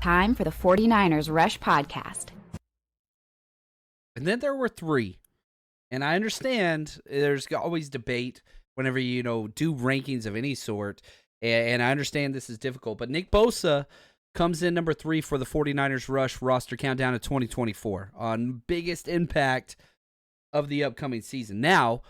Time for the 49ers Rush Podcast. And then there were three. And I understand there's always debate whenever you do rankings of any sort. And I understand this is difficult. But Nick Bosa comes in number 3 for the 49ers Rush roster countdown of 2024 on biggest impact of the upcoming season. Now,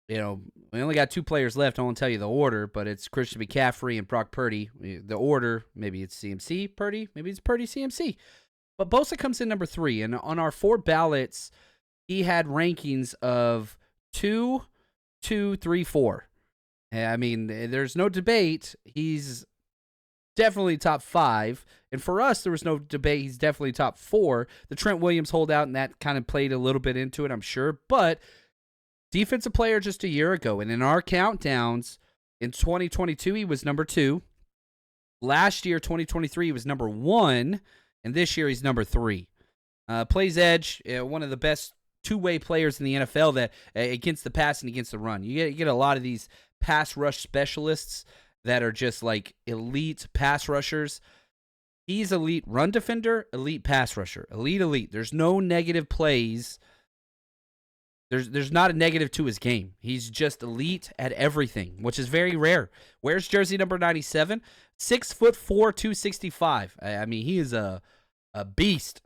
we only got 2 players left. I won't tell you the order, but it's Christian McCaffrey and Brock Purdy. The order, maybe it's CMC, Purdy, maybe it's Purdy, CMC. But Bosa comes in number 3, and on our 4 ballots, he had rankings of 2, 2, 3, 4. I mean, there's no debate. He's definitely top 5. And for us, there was no debate. He's definitely top 4. The Trent Williams holdout, and that kind of played a little bit into it, I'm sure. But defensive player just a year ago. And in our countdowns, in 2022, he was number 2. Last year, 2023, he was number 1. And this year, he's number 3. Plays edge, one of the best two-way players in the NFL that against the pass and against the run. You get a lot of these pass rush specialists that are just like elite pass rushers. He's elite run defender, elite pass rusher, elite. There's no negative plays. There's not a negative to his game. He's just elite at everything, which is very rare. Wears jersey number 97, 6'4", 265. I mean, he is a beast.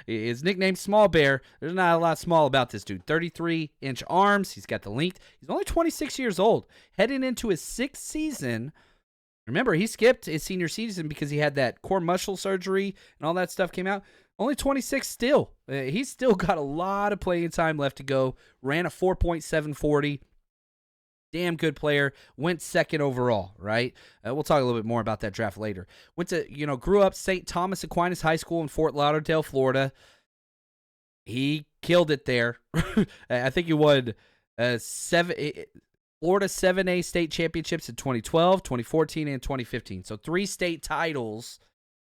His nickname's Small Bear. There's not a lot small about this dude. 33-inch arms. He's got the length. He's only 26 years old. Heading into his 6th season. Remember, he skipped his senior season because he had that core muscle surgery and all that stuff came out. Only 26 still. He's still got a lot of playing time left to go. Ran a 4.740. Damn good player. Went 2nd overall, right? We'll talk a little bit more about that draft later. Grew up St. Thomas Aquinas High School in Fort Lauderdale, Florida. He killed it there. I think he won Florida 7A state championships in 2012, 2014, and 2015. So 3 state titles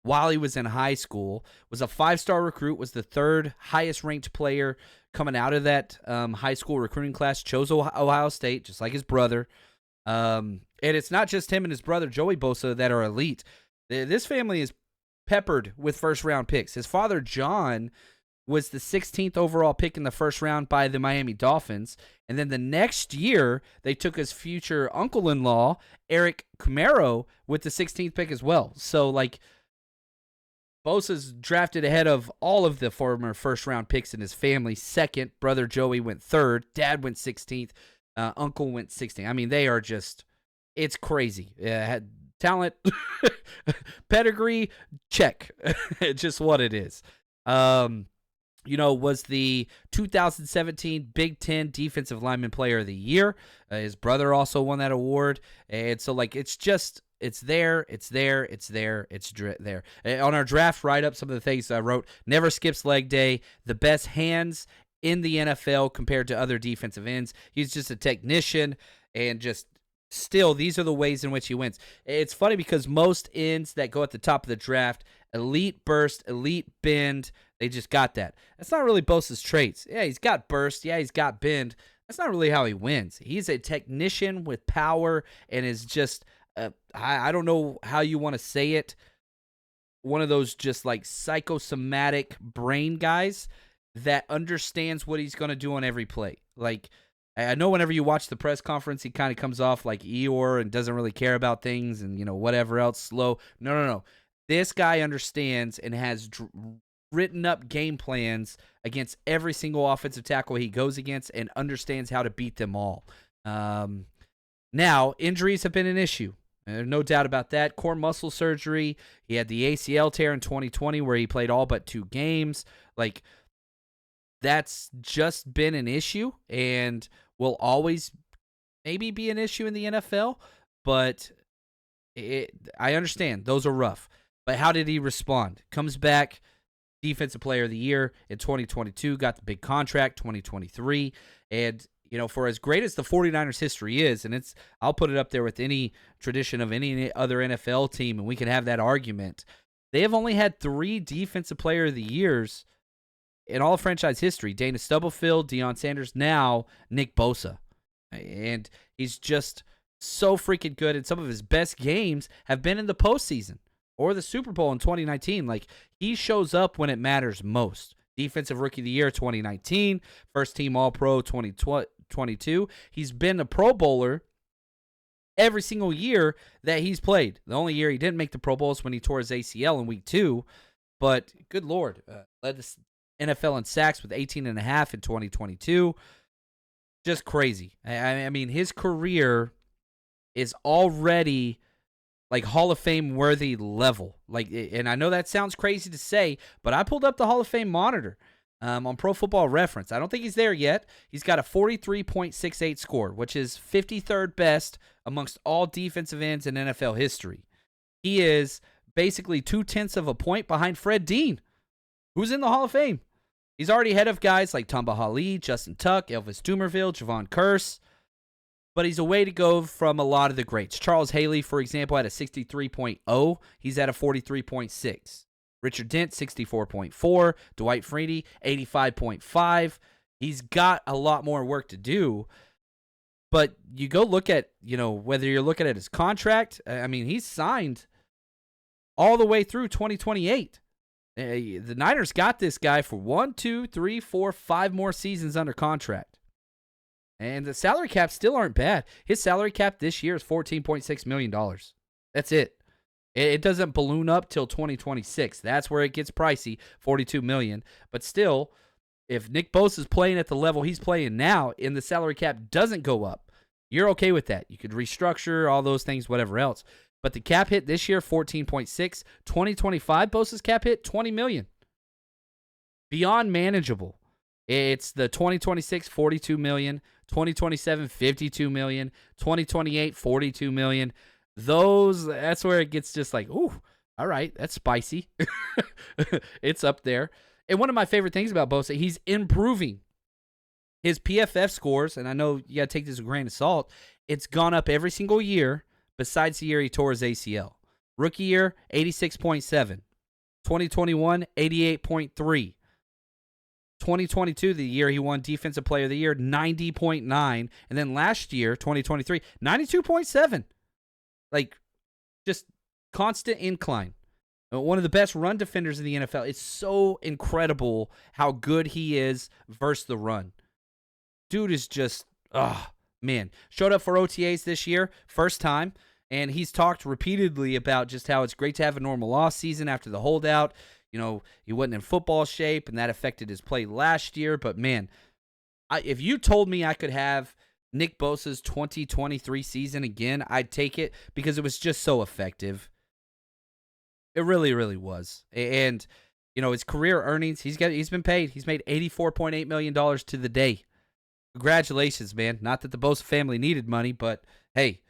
while he was in high school. Was a 5-star recruit, was the 3rd highest ranked player coming out of that high school recruiting class. Chose Ohio State, just like his brother. And it's not just him and his brother, Joey Bosa, that are elite. This family is peppered with first-round picks. His father, John, was the 16th overall pick in the first round by the Miami Dolphins. And then the next year, they took his future uncle-in-law, Eric Camaro, with the 16th pick as well. So, Bosa's drafted ahead of all of the former first-round picks in his family. 2nd, brother Joey went 3rd. Dad went 16th. Uncle went 16th. I mean, they are just, it's crazy. Talent, pedigree, check. Just what it is. Was the 2017 Big Ten Defensive Lineman Player of the Year. His brother also won that award. And so, it's there. On our draft write-up, some of the things I wrote: never skips leg day, the best hands in the NFL compared to other defensive ends. He's just a technician, and just still, these are the ways in which he wins. It's funny because most ends that go at the top of the draft, elite burst, elite bend, they just got that. That's not really Bosa's traits. Yeah, he's got burst. Yeah, he's got bend. That's not really how he wins. He's a technician with power and is just... I don't know how you want to say it. One of those just psychosomatic brain guys that understands what he's going to do on every play. I know whenever you watch the press conference, he kind of comes off like Eeyore and doesn't really care about things and, whatever else, slow. No. This guy understands and has written up game plans against every single offensive tackle he goes against and understands how to beat them all. Now, injuries have been an issue. There's no doubt about that. Core muscle surgery. He had the ACL tear in 2020 where he played all but 2 games. That's just been an issue and will always maybe be an issue in the NFL. But I understand. Those are rough. But how did he respond? Comes back, Defensive Player of the Year in 2022, got the big contract, 2023, and for as great as the 49ers history is, and I'll put it up there with any tradition of any other NFL team, and we can have that argument. They have only had 3 Defensive Player of the Years in all of franchise history. Dana Stubblefield, Deion Sanders, now Nick Bosa. And he's just so freaking good, and some of his best games have been in the postseason. or the Super Bowl in 2019. Like, he shows up when it matters most. Defensive Rookie of the Year 2019, First Team All-Pro 2022. He's been a Pro Bowler every single year that he's played. The only year he didn't make the Pro Bowl is when he tore his ACL in week 2. But good Lord, led the NFL in sacks with 18.5 in 2022. Just crazy. I mean, his career is already like Hall of Fame worthy level. Like, and I know that sounds crazy to say, but I pulled up the Hall of Fame monitor on Pro Football Reference. I don't think he's there yet. He's got a 43.68 score, which is 53rd best amongst all defensive ends in NFL history. He is basically 0.2 of a point behind Fred Dean, who's in the Hall of Fame. He's already ahead of guys like Tamba Hali, Justin Tuck, Elvis Dumervil, Javon Curse. But he's a way to go from a lot of the greats. Charles Haley, for example, had a 63.0. He's at a 43.6. Richard Dent, 64.4. Dwight Freeney, 85.5. He's got a lot more work to do. But you go look at, whether you're looking at his contract, I mean, he's signed all the way through 2028. The Niners got this guy for 1, 2, 3, 4, 5 more seasons under contract. And the salary caps still aren't bad. His salary cap this year is $14.6 million. That's it. It doesn't balloon up till 2026. That's where it gets pricey, $42 million. But still, if Nick Bosa is playing at the level he's playing now and the salary cap doesn't go up, you're okay with that. You could restructure all those things, whatever else. But the cap hit this year, 14.6. 2025, Bosa's cap hit, $20 million. Beyond manageable. It's the 2026, $42 million. 2027, $52 million. 2028, $42 million. That's where it gets just like, ooh, all right, that's spicy. It's up there. And one of my favorite things about Bosa, he's improving his PFF scores, and I know you got to take this with a grain of salt. It's gone up every single year besides the year he tore his ACL. Rookie year, 86.7. 2021, 88.3. 2022, the year he won Defensive Player of the Year, 90.9. And then last year, 2023, 92.7. Like, just constant incline. One of the best run defenders in the NFL. It's so incredible how good he is versus the run. Dude is just, man. Showed up for OTAs this year, first time. And he's talked repeatedly about just how it's great to have a normal off season after the holdout. He wasn't in football shape, and that affected his play last year. But, man, if you told me I could have Nick Bosa's 2023 season again, I'd take it because it was just so effective. It really, really was. And, his career earnings, he's been paid. He's made $84.8 million to the day. Congratulations, man. Not that the Bosa family needed money, but, hey,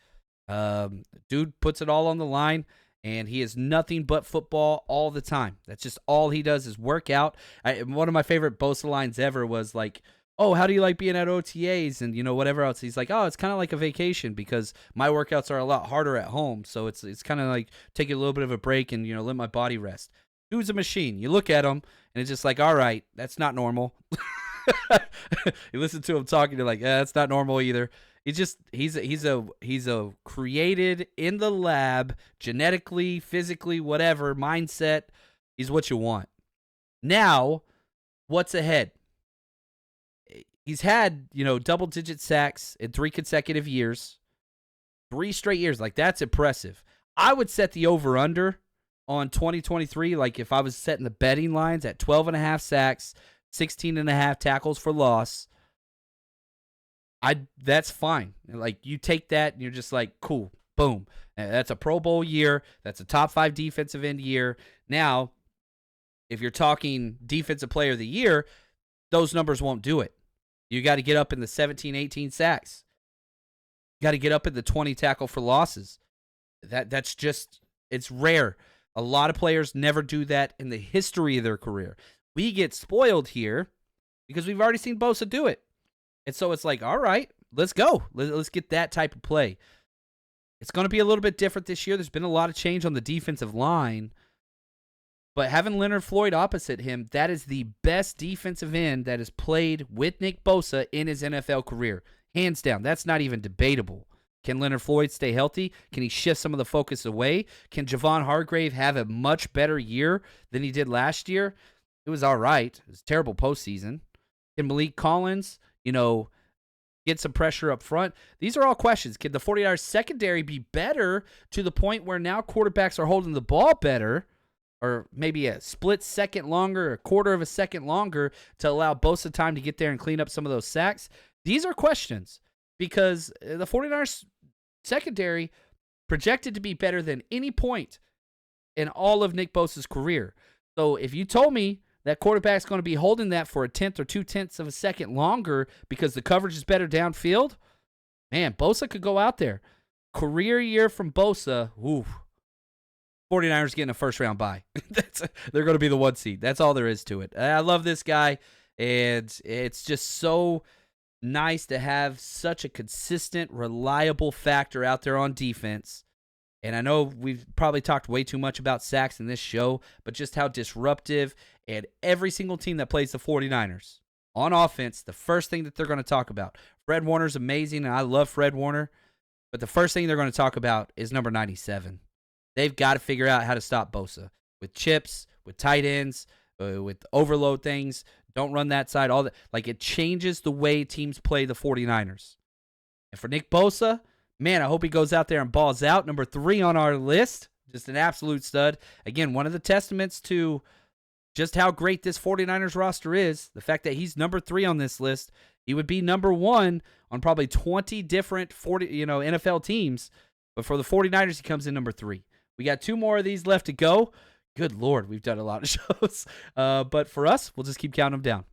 dude puts it all on the line. And he is nothing but football all the time. That's just all he does is work out. One of my favorite Bosa lines ever was like, oh, how do you like being at OTAs and, whatever else. He's like, oh, it's kind of like a vacation because my workouts are a lot harder at home. So it's kind of like taking a little bit of a break and, let my body rest. Dude's a machine. You look at him and it's just like, all right, that's not normal. You listen to him talking, you're like, that's not normal either. He's a created in the lab, genetically, physically, whatever, mindset. He's what you want. Now, what's ahead? He's had, double-digit sacks in 3 consecutive years. 3 straight years. Like, that's impressive. I would set the over-under on 2023, like if I was setting the betting lines at 12.5 sacks, 16.5 tackles for loss. That's fine. Like, you take that and you're just like, cool, boom. That's a Pro Bowl year. That's a top 5 defensive end year. Now, if you're talking Defensive Player of the Year, those numbers won't do it. You got to get up in the 17, 18 sacks. You got to get up in the 20 tackle for losses. That's just, it's rare. A lot of players never do that in the history of their career. We get spoiled here because we've already seen Bosa do it. And so it's like, all right, let's go. Let's get that type of play. It's going to be a little bit different this year. There's been a lot of change on the defensive line. But having Leonard Floyd opposite him, that is the best defensive end that has played with Nick Bosa in his NFL career. Hands down. That's not even debatable. Can Leonard Floyd stay healthy? Can he shift some of the focus away? Can Javon Hargrave have a much better year than he did last year? It was all right. It was a terrible postseason. Can Malik Collins, get some pressure up front? These are all questions. Can the 49ers secondary be better to the point where now quarterbacks are holding the ball better, or maybe a split second longer, a quarter of a second longer to allow Bosa time to get there and clean up some of those sacks? These are questions because the 49ers secondary projected to be better than any point in all of Nick Bosa's career. So if you told me that quarterback's going to be holding that for a tenth or 2/10 of a second longer because the coverage is better downfield, man, Bosa could go out there. Career year from Bosa, 49ers getting a first-round bye. They're going to be the 1 seed. That's all there is to it. I love this guy, and it's just so nice to have such a consistent, reliable factor out there on defense. And I know we've probably talked way too much about sacks in this show, but just how disruptive, and every single team that plays the 49ers on offense, the first thing that they're going to talk about. Fred Warner's amazing, and I love Fred Warner, but the first thing they're going to talk about is number 97. They've got to figure out how to stop Bosa with chips, with tight ends, with overload things. Don't run that side. All that. Like, it changes the way teams play the 49ers. And for Nick Bosa, man, I hope he goes out there and balls out. Number 3 on our list. Just an absolute stud. Again, one of the testaments to just how great this 49ers roster is. The fact that he's number 3 on this list. He would be number 1 on probably 20 different NFL teams. But for the 49ers, he comes in number 3. We got 2 more of these left to go. Good Lord, we've done a lot of shows. But for us, we'll just keep counting them down.